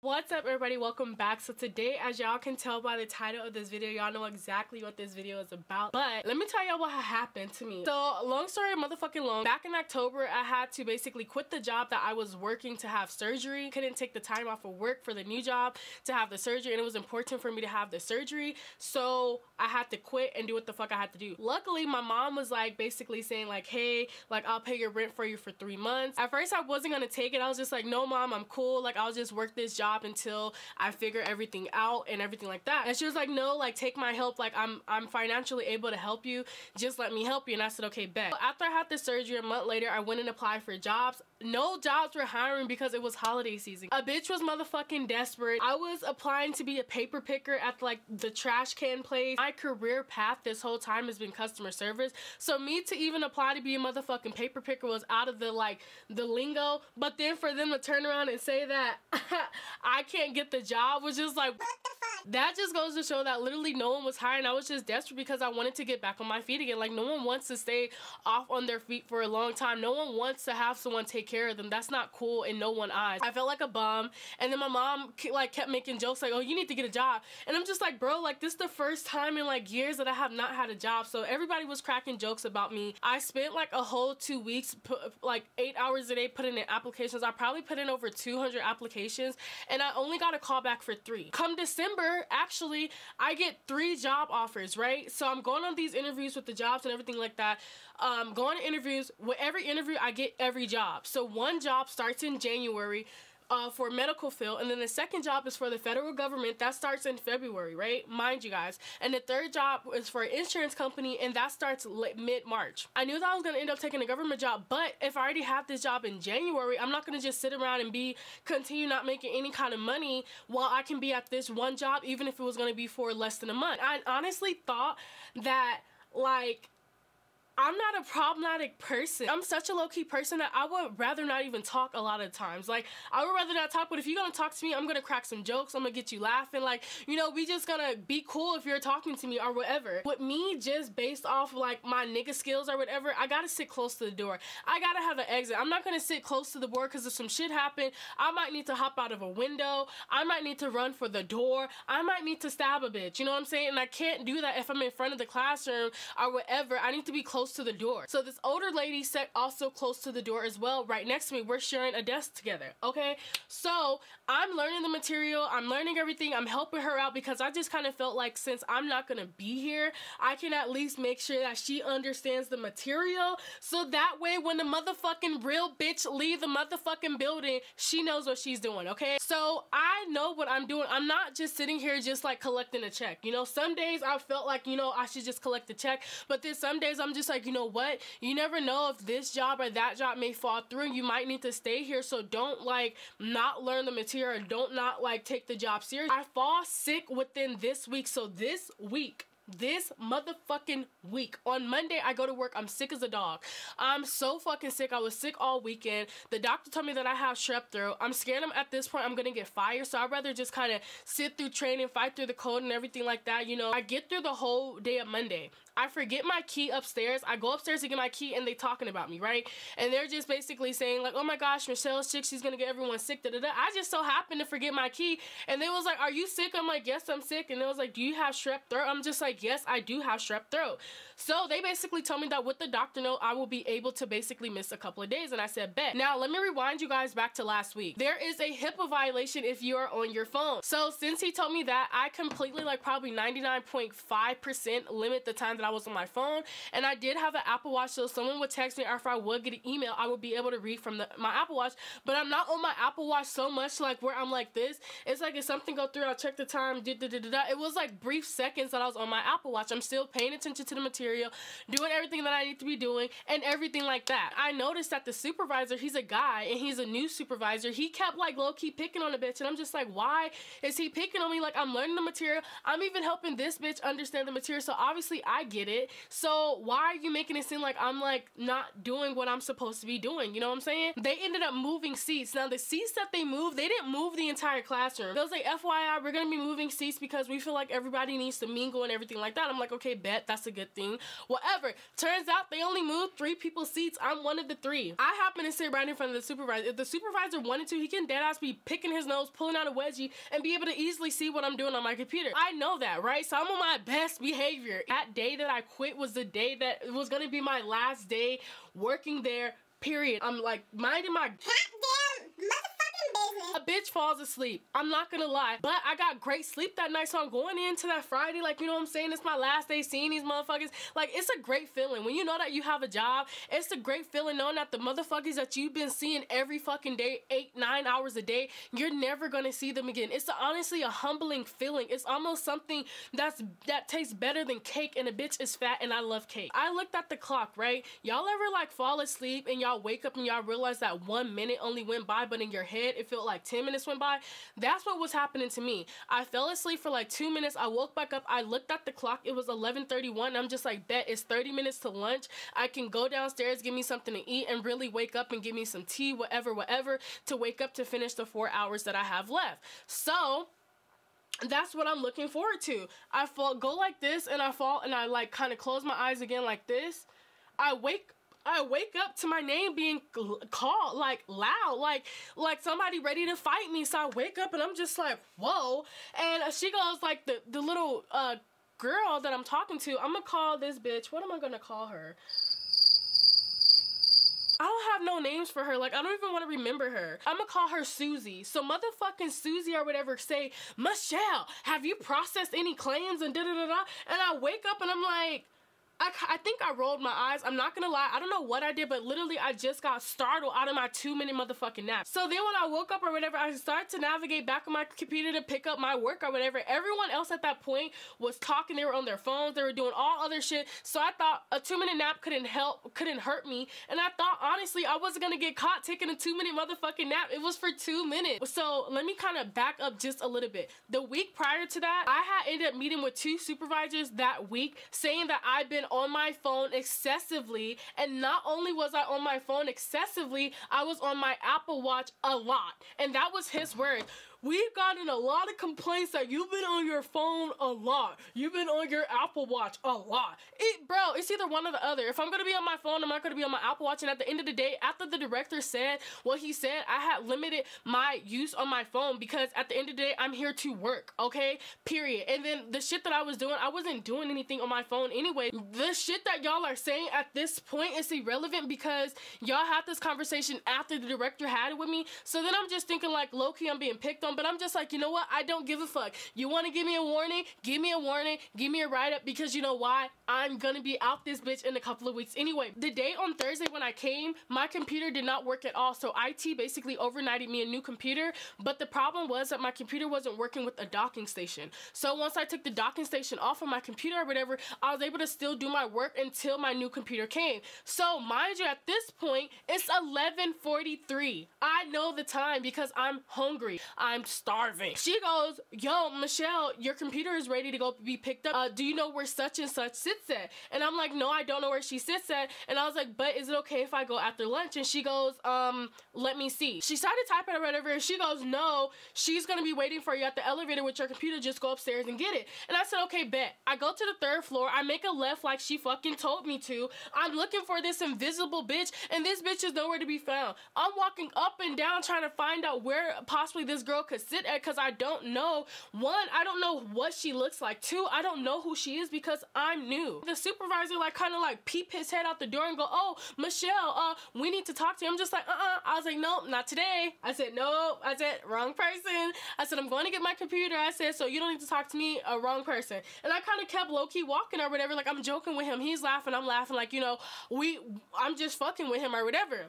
What's up, everybody? Welcome back. So today, as y'all can tell by the title of this video, y'all know exactly what this video is about. But let me tell y'all what happened to me. So long story motherfucking long, back in October I had to basically quit the job that I was working to have surgery. Couldn't take the time off of work for the new job to have the surgery, and it was important for me to have the surgery, so I had to quit and do what the fuck I had to do. Luckily my mom was like basically saying like, hey, like I'll pay your rent for you for 3 months. At first I wasn't gonna take it. I was just like, no mom, I'm cool, like I'll just work this job until I figure everything out and everything like that. And she was like, no, like take my help, like I'm financially able to help you, just let me help you. And I said, okay, bet. After I had the surgery, a month later I went and applied for jobs. No jobs were hiring because it was holiday season. A bitch was motherfucking desperate. I was applying to be a paper picker at like the trash can place. My career path this whole time has been customer service, so me to even apply to be a motherfucking paper picker was out of the lingo. But then for them to turn around and say that I can't get the job was just like, what the fuck? That just goes to show that literally no one was hiring. I was just desperate because I wanted to get back on my feet again. Like, no one wants to stay off on their feet for a long time. No one wants to have someone take care of them. That's not cool in no one's eyes. I felt like a bum, and then my mom like kept making jokes like, oh, you need to get a job. And I'm just like, bro, like this is the first time in like years that I have not had a job. So everybody was cracking jokes about me. I spent like a whole 2 weeks, like 8 hours a day putting in applications. I probably put in over 200 applications, and I only got a call back for 3. Come December, actually, I get 3 job offers, right? So I'm going on these interviews with the jobs and everything like that. Going to interviews. With every interview, I get every job. So one job starts in January for medical field, and then the second job is for the federal government. That starts in February, right? Mind you guys. And the third job is for an insurance company, and that starts mid-March. I knew that I was gonna end up taking a government job, but if I already have this job in January, I'm not gonna just sit around and continue not making any kind of money while I can be at this one job, even if it was gonna be for less than a month. I honestly thought that, like, I'm not a problematic person. I'm such a low-key person that I would rather not even talk a lot of times. Like, I would rather not talk, but if you're gonna talk to me, I'm gonna crack some jokes, I'm gonna get you laughing, like, you know, we just gonna be cool if you're talking to me or whatever. With me, just based off like my nigga skills or whatever, I gotta sit close to the door. I gotta have an exit. I'm not gonna sit close to the door because if some shit happen, I might need to hop out of a window, I might need to run for the door, I might need to stab a bitch, you know what I'm saying? And I can't do that if I'm in front of the classroom or whatever. I need to be close to the door. So this older lady sat also close to the door as well, right next to me. We're sharing a desk together, okay? So I'm learning the material, I'm learning everything, I'm helping her out because I just kind of felt like since I'm not gonna be here, I can at least make sure that she understands the material, so that way when the motherfucking real bitch leave the motherfucking building, she knows what she's doing, okay? So I know what I'm doing. I'm not just sitting here just like collecting a check, you know? Some days I felt like, you know, I should just collect the check, but then some days I'm just like, you know what, you never know if this job or that job may fall through. You might need to stay here, so don't like not learn the material, don't not like take the job serious. I fall sick within this week, so this motherfucking week, on Monday I go to work, I'm sick as a dog. I'm so fucking sick. I was sick all weekend. The doctor told me that I have strep throat. I'm scared at this point I'm gonna get fired, so I'd rather just kind of sit through training, fight through the cold and everything like that, you know. I get through the whole day of Monday. I forget my key upstairs. I go upstairs to get my key and they talking about me, right? And they're just basically saying like, oh my gosh, Michelle's sick, she's gonna get everyone sick, da da da. I just so happened to forget my key, and they was like, are you sick? I'm like, yes, I'm sick. And they was like, do you have strep throat? I'm just like, yes, I do have strep throat. So they basically told me that with the doctor note, I will be able to basically miss a couple of days, and I said, bet. Now let me rewind you guys back to last week. There is a HIPAA violation if you are on your phone. So since he told me that, I completely, like probably 99.5% limit the time that I was on my phone, and I did have an Apple Watch, so someone would text me, or if I would get an email, I would be able to read from my Apple Watch. But I'm not on my Apple Watch so much like where I'm like this. It's like if something go through, I'll check the time, it was like brief seconds that I was on my Apple Watch. I'm still paying attention to the material, doing everything that I need to be doing, and everything like that. I noticed that the supervisor, he's a guy, and he's a new supervisor. He kept like low-key picking on the bitch, and I'm just like, why is he picking on me? Like, I'm learning the material, I'm even helping this bitch understand the material, so obviously I get it. So why are you making it seem like I'm like not doing what I'm supposed to be doing? You know what I'm saying? They ended up moving seats. Now the seats that they moved, they didn't move the entire classroom. They was like, FYI, we're gonna be moving seats because we feel like everybody needs to mingle and everything everything like that. I'm like, okay, bet, that's a good thing. Whatever. Turns out they only moved 3 people's seats. I'm one of the 3. I happen to sit right in front of the supervisor. If the supervisor wanted to, he can deadass be picking his nose, pulling out a wedgie, and be able to easily see what I'm doing on my computer. I know that, right? So I'm on my best behavior. That day that I quit was the day that was gonna be my last day working there, period. I'm like minding my goddamn motherfucking business. A bitch falls asleep. I'm not gonna lie, but I got great sleep that night, so I'm going into that Friday like, you know what I'm saying, it's my last day seeing these motherfuckers. Like, it's a great feeling when you know that you have a job. It's a great feeling knowing that the motherfuckers that you've been seeing every fucking day, 8-9 hours a day, you're never gonna see them again. It's honestly a humbling feeling. It's almost something that tastes better than cake, and a bitch is fat, and I love cake. I looked at the clock, right? Y'all ever like fall asleep and y'all wake up and y'all realize that 1 minute only went by, but in your head it felt like 10 minutes went by? That's what was happening to me. I fell asleep for like 2 minutes. I woke back up. I looked at the clock. It was 11:31. I'm just like, bet, it's 30 minutes to lunch. I can go downstairs, give me something to eat, and really wake up and give me some tea, whatever, to wake up to finish the 4 hours that I have left. So that's what I'm looking forward to. I go like this, and I fall, and I like kind of close my eyes again like this. I wake up to my name being called, like loud, like somebody ready to fight me. So I wake up and I'm just like, whoa. And she goes like, the little girl that I'm talking to, I'm gonna call this bitch, what am I gonna call her? I don't have no names for her. Like, I don't even want to remember her. I'm gonna call her Susie. So motherfucking Susie or whatever say, Michelle, have you processed any claims and da-da-da-da? And I wake up and I'm like, I think I rolled my eyes. I'm not gonna lie. I don't know what I did, but literally I just got startled out of my 2-minute motherfucking nap. So then when I woke up or whatever, I started to navigate back on my computer to pick up my work or whatever. Everyone else at that point was talking. They were on their phones. They were doing all other shit. So I thought a 2-minute nap couldn't hurt me. And I thought, honestly, I wasn't gonna get caught taking a 2-minute motherfucking nap. It was for 2 minutes. So let me kind of back up just a little bit. The week prior to that, I had ended up meeting with 2 supervisors that week saying that I've been on my phone excessively, and not only was I on my phone excessively, I was on my Apple Watch a lot. And that was his word. We've gotten a lot of complaints that you've been on your phone a lot. You've been on your Apple Watch a lot. Bro, it's either one or the other. If I'm going to be on my phone, I'm not going to be on my Apple Watch. And at the end of the day, after the director said what he said, I had limited my use on my phone because at the end of the day, I'm here to work, okay? Period. And then the shit that I was doing, I wasn't doing anything on my phone anyway. The shit that y'all are saying at this point is irrelevant because y'all had this conversation after the director had it with me. So then I'm just thinking like, low-key, I'm being picked on. But I'm just like, you know what? I don't give a fuck. You want to give me a warning? Give me a warning. Give me a write-up because you know why? I'm gonna be out this bitch in a couple of weeks. Anyway, the day on Thursday when I came, my computer did not work at all. So IT basically overnighted me a new computer. But the problem was that my computer wasn't working with a docking station. So once I took the docking station off of my computer or whatever, I was able to still do my work until my new computer came. So mind you, at this point, it's 11:43. I know the time because I'm hungry. I'm starving. She goes, yo, Michelle, your computer is ready to go be picked up. Do you know where such and such sits at? And I'm like, no, I don't know where she sits at. And I was like, but is it okay if I go after lunch? And she goes, let me see. She started typing or whatever, and she goes, no, she's gonna be waiting for you at the elevator with your computer. Just go upstairs and get it. And I said, okay, bet. I go to the 3rd floor. I make a left like she fucking told me to. I'm looking for this invisible bitch, and this bitch is nowhere to be found. I'm walking up and down trying to find out where possibly this girl could sit at because I don't know. 1, I don't know what she looks like. 2, I don't know who she is because I'm new. The supervisor like kind of like peep his head out the door and go, oh, Michelle, we need to talk to you. I'm just like, I was like, no, not today. I said, no. I said, wrong person. I said, I'm going to get my computer. I said, so you don't need to talk to me, a wrong person. And I kind of kept low-key walking or whatever. Like, I'm joking with him. He's laughing. I'm laughing. Like, you know, I'm just fucking with him or whatever.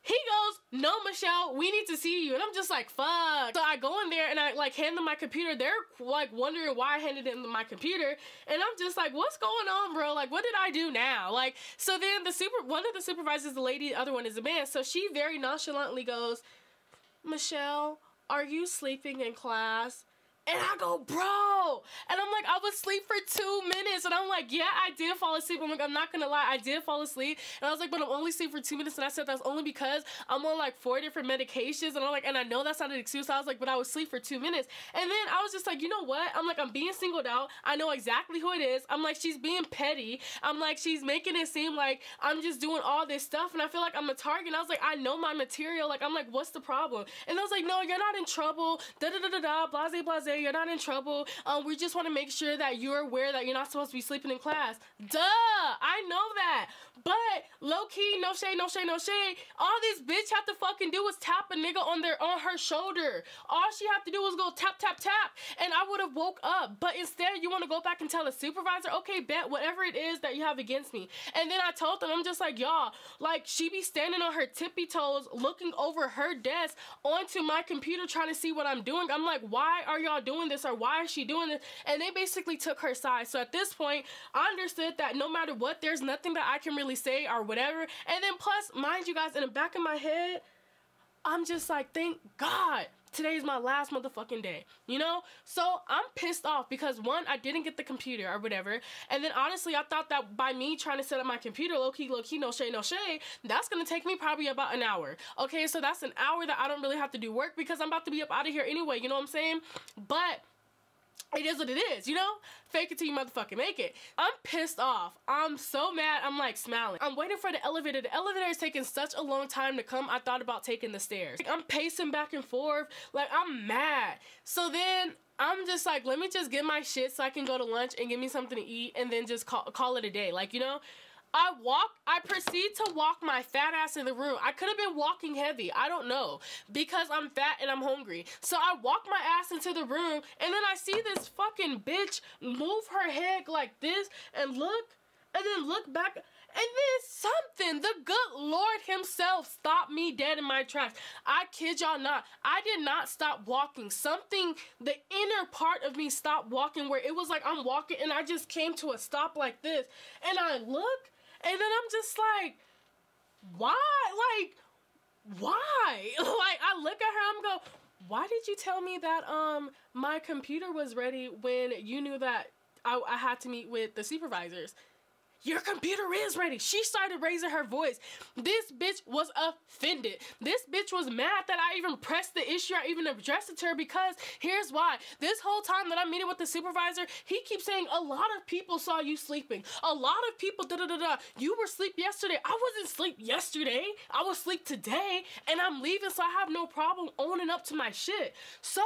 He goes, no, Michelle, we need to see you. And I'm just like, fuck. So I go in there and I like hand them my computer. They're like wondering why I handed them my computer. And I'm just like, what's going on, bro? Like, what did I do now? Like, so then one of the supervisors is the lady, the other one is a man. So she very nonchalantly goes, Michelle, are you sleeping in class? And I go, bro. And I'm like, I was asleep for 2 minutes. And I'm like, yeah, I did fall asleep. I'm like, I'm not gonna lie, I did fall asleep. And I was like, but I'm only asleep for 2 minutes. And I said that's only because I'm on like 4 different medications. And I'm like, and I know that's not an excuse. I was like, but I was asleep for 2 minutes. And then I was just like, you know what? I'm like, I'm being singled out. I know exactly who it is. I'm like, she's being petty. I'm like, she's making it seem like I'm just doing all this stuff. And I feel like I'm a target. And I was like, I know my material. Like, I'm like, what's the problem? And I was like, no, you're not in trouble. Da-da-da-da-da, blase, blase. You're not in trouble. We just want to make sure that you're aware that you're not supposed to be sleeping in class. Duh, I know that. But low-key, no shade, no shade, no shade. All this bitch had to fucking do was tap a nigga on her shoulder. All she had to do was go tap, tap, tap, and I would have woke up. But instead, you want to go back and tell the supervisor, okay, bet, whatever it is that you have against me. And then I told them, I'm just like, y'all, like, she be standing on her tippy toes, looking over her desk onto my computer, trying to see what I'm doing. I'm like, why are y'all doing this, or why is she doing this? And they basically took her side. So at this point, I understood that no matter what, there's nothing that I can really say or whatever. And then plus, mind you guys, in the back of my head, I'm just like, thank God today's my last motherfucking day, you know? So I'm pissed off because one, I didn't get the computer or whatever. And then honestly, I thought that by me trying to set up my computer, low-key, no shade, that's gonna take me probably about an hour. Okay, so that's an hour that I don't really have to do work because I'm about to be up out of here anyway, you know what I'm saying? But it is what it is, you know? Fake it till you motherfucking make it. I'm pissed off. I'm so mad. I'm like smiling. I'm waiting for the elevator. The elevator is taking such a long time to come. I thought about taking the stairs. Like, I'm pacing back and forth. Like, I'm mad. So then I'm just like, let me just get my shit so I can go to lunch and get me something to eat and then just call it a day. Like, you know? I proceed to walk my fat ass in the room. I could have been walking heavy. I don't know. Because I'm fat and I'm hungry. So I walk my ass into the room and then I see this fucking bitch move her head like this and then look back. And then something, the good Lord himself stopped me dead in my tracks. I kid y'all not. I did not stop walking. Something, the inner part of me stopped walking where it was like I'm walking and I just came to a stop like this. And I look. And then I'm just like, why? Like, why? Like, I look at her, I'm go, why did you tell me that my computer was ready when you knew that I had to meet with the supervisors? Your computer is ready. She started raising her voice. This bitch was offended. This bitch was mad that I even pressed the issue. I even addressed it to her because here's why. This whole time that I'm meeting with the supervisor, he keeps saying a lot of people saw you sleeping. A lot of people da-da-da-da. You were asleep yesterday. I wasn't asleep yesterday. I was asleep today and I'm leaving, so I have no problem owning up to my shit. So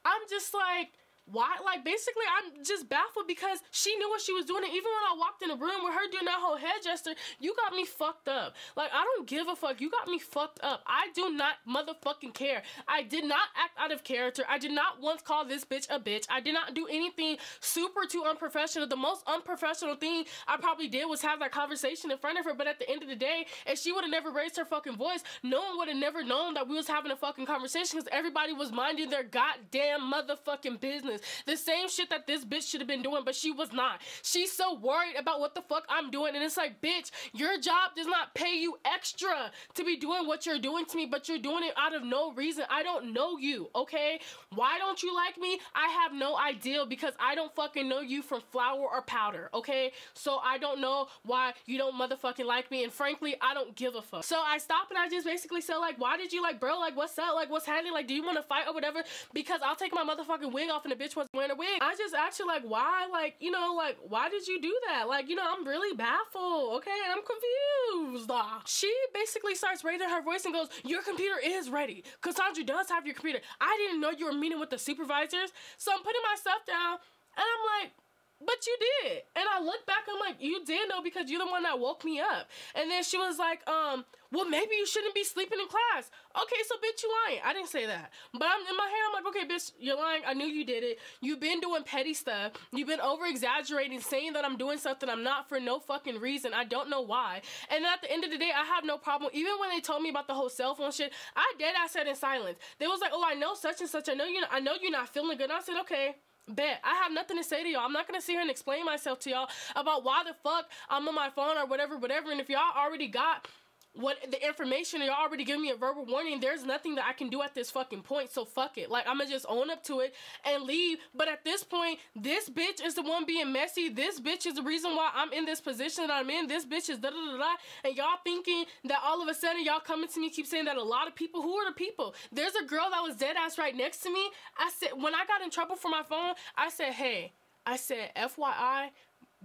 I'm just like, why? Like, basically, I'm just baffled because she knew what she was doing. And even when I walked in the room with her doing that whole head gesture, you got me fucked up. Like, I don't give a fuck. You got me fucked up. I do not motherfucking care. I did not act out of character. I did not once call this bitch a bitch. I did not do anything super too unprofessional. The most unprofessional thing I probably did was have that conversation in front of her. But at the end of the day, if she would have never raised her fucking voice, no one would have never known that we was having a fucking conversation because everybody was minding their goddamn motherfucking business. The same shit that this bitch should have been doing, but she was not. She's so worried about what the fuck I'm doing, and it's like, bitch, your job does not pay you extra to be doing what you're doing to me, but you're doing it out of no reason. I don't know you, okay? Why don't you like me? I have no idea because I don't fucking know you from flour or powder, okay? So I don't know why you don't motherfucking like me, and frankly, I don't give a fuck. So I stopped and I just basically said, like, why did you, like, bro, like, what's up? Like, what's happening? Like, do you want to fight or whatever? Because I'll take my motherfucking wig off and the bitch was wearing a wig. I just asked her, like, why? Like, you know, like, why did you do that? Like, you know, I'm really baffled, okay? I'm confused. She basically starts raising her voice and goes, your computer is ready. Cassandra does have your computer. I didn't know you were meeting with the supervisors. So I'm putting my stuff down and I'm like, but you did. And I look back, I'm like, you did know because you're the one that woke me up. And then she was like, well, maybe you shouldn't be sleeping in class. Okay, so bitch, you lying. I didn't say that. But I'm in my head, I'm like, okay, bitch, you're lying. I knew you did it. You've been doing petty stuff. You've been over-exaggerating, saying that I'm doing something I'm not for no fucking reason. I don't know why. And at the end of the day, I have no problem. Even when they told me about the whole cell phone shit, I said in silence. They was like, oh, I know such and such. I know you're not feeling good. And I said, okay. Bet. I have nothing to say to y'all. I'm not gonna sit here and explain myself to y'all about why the fuck I'm on my phone or whatever. And if y'all already got what the information, and y'all already giving me a verbal warning. There's nothing that I can do at this fucking point, so fuck it. Like, I'm gonna just own up to it and leave. But at this point, this bitch is the one being messy. This bitch is the reason why I'm in this position that I'm in. This bitch is da-da-da-da. And y'all thinking that all of a sudden y'all coming to me keep saying that a lot of people, who are the people? There's a girl that was dead ass right next to me. I said, when I got in trouble for my phone, I said, hey, I said, FYI,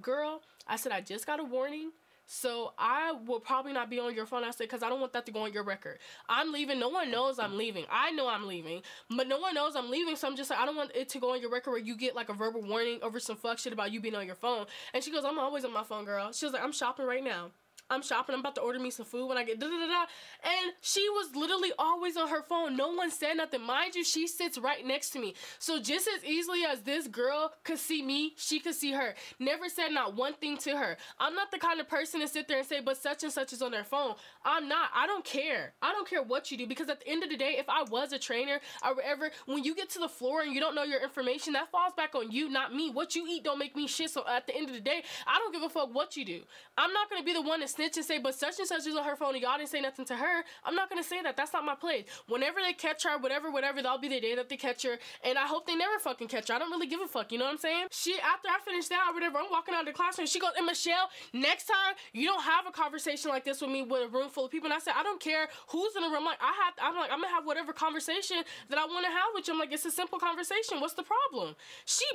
girl, I said, I just got a warning. So I will probably not be on your phone. I said, because I don't want that to go on your record. I'm leaving. No one knows I'm leaving. I know I'm leaving, but no one knows I'm leaving. So I'm just like, I don't want it to go on your record where you get like a verbal warning over some fuck shit about you being on your phone. And she goes, I'm always on my phone, girl. She was like, I'm shopping right now. I'm shopping. I'm about to order me some food when I get da-da-da-da. And she was literally always on her phone. No one said nothing. Mind you, she sits right next to me. So just as easily as this girl could see me, she could see her. Never said not one thing to her. I'm not the kind of person to sit there and say, but such and such is on their phone. I'm not. I don't care. I don't care what you do, because at the end of the day, if I was a trainer or whatever, when you get to the floor and you don't know your information, that falls back on you, not me. What you eat don't make me shit. So at the end of the day, I don't give a fuck what you do. I'm not going to be the one to snitch and say, but such and such is on her phone and y'all didn't say nothing to her. I'm not going to say that. That's not my place. Whenever they catch her, whatever, that'll be the day that they catch her. And I hope they never fucking catch her. I don't really give a fuck. You know what I'm saying? After I finished that or whatever, I'm walking out of the classroom. She goes, and Michelle, next time you don't have a conversation like this with me with a room full of people. And I said, I don't care who's in the room. I'm going to have whatever conversation that I want to have with you. I'm like, it's a simple conversation. What's the problem? She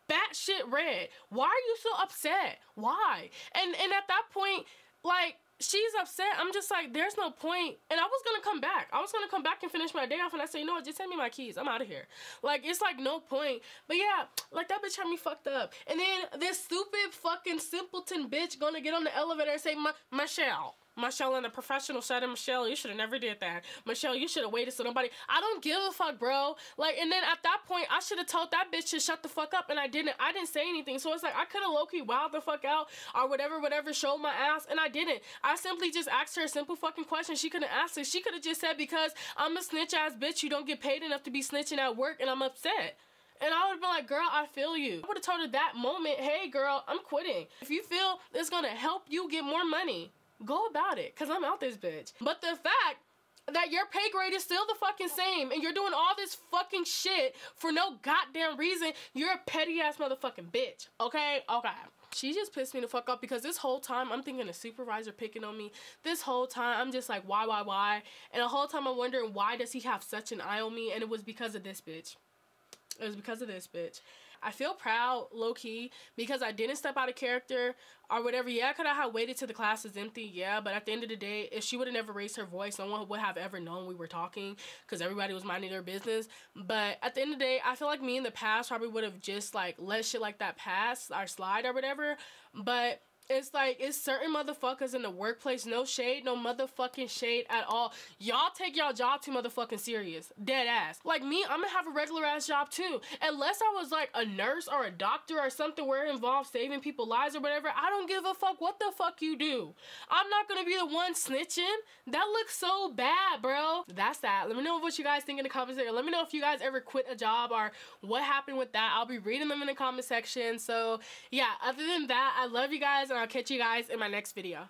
batshit red. Why are you so upset? Why? And at that point, like, she's upset. I'm just like, there's no point. And I was gonna come back. I was gonna come back and finish my day off, and I said, you know what, just send me my keys. I'm out of here. Like, it's like no point. But yeah, like, that bitch had me fucked up. And then this stupid fucking simpleton bitch gonna get on the elevator and say, Michelle, in a professional setting, Michelle, you should have never did that. Michelle, you should have waited so nobody. I don't give a fuck, bro. Like, and then at that point, I should have told that bitch to shut the fuck up, and I didn't. I didn't say anything. So it's like, I could have low-key wowed the fuck out or whatever, showed my ass, and I didn't. I simply just asked her a simple fucking question. She couldn't ask it. She could have just said, because I'm a snitch-ass bitch, you don't get paid enough to be snitching at work, and I'm upset. And I would have been like, girl, I feel you. I would have told her that moment, hey, girl, I'm quitting. If you feel it's gonna help you get more money, go about it, because I'm out this bitch. But the fact that your pay grade is still the fucking same and you're doing all this fucking shit for no goddamn reason, you're a petty ass motherfucking bitch. Okay? Okay. She just pissed me the fuck off, because this whole time I'm thinking a supervisor picking on me. This whole time I'm just like, why? And the whole time I'm wondering, why does he have such an eye on me? And it was because of this bitch. It was because of this bitch. I feel proud, low-key, because I didn't step out of character or whatever. Yeah, could I have waited till the class was empty? Yeah, but at the end of the day, if she would have never raised her voice, no one would have ever known we were talking, because everybody was minding their business. But at the end of the day, I feel like me in the past probably would have just, like, let shit like that pass or slide or whatever. But it's like, it's certain motherfuckers in the workplace, no shade, no motherfucking shade at all. Y'all take y'all job too motherfucking serious. Dead ass. Like me, I'm gonna have a regular ass job too. Unless I was like a nurse or a doctor or something where it involves saving people's lives or whatever, I don't give a fuck what the fuck you do. I'm not gonna be the one snitching. That looks so bad, bro. That's that. Let me know what you guys think in the comments section. Let me know if you guys ever quit a job or what happened with that. I'll be reading them in the comment section. So yeah, other than that, I love you guys, and I'll catch you guys in my next video.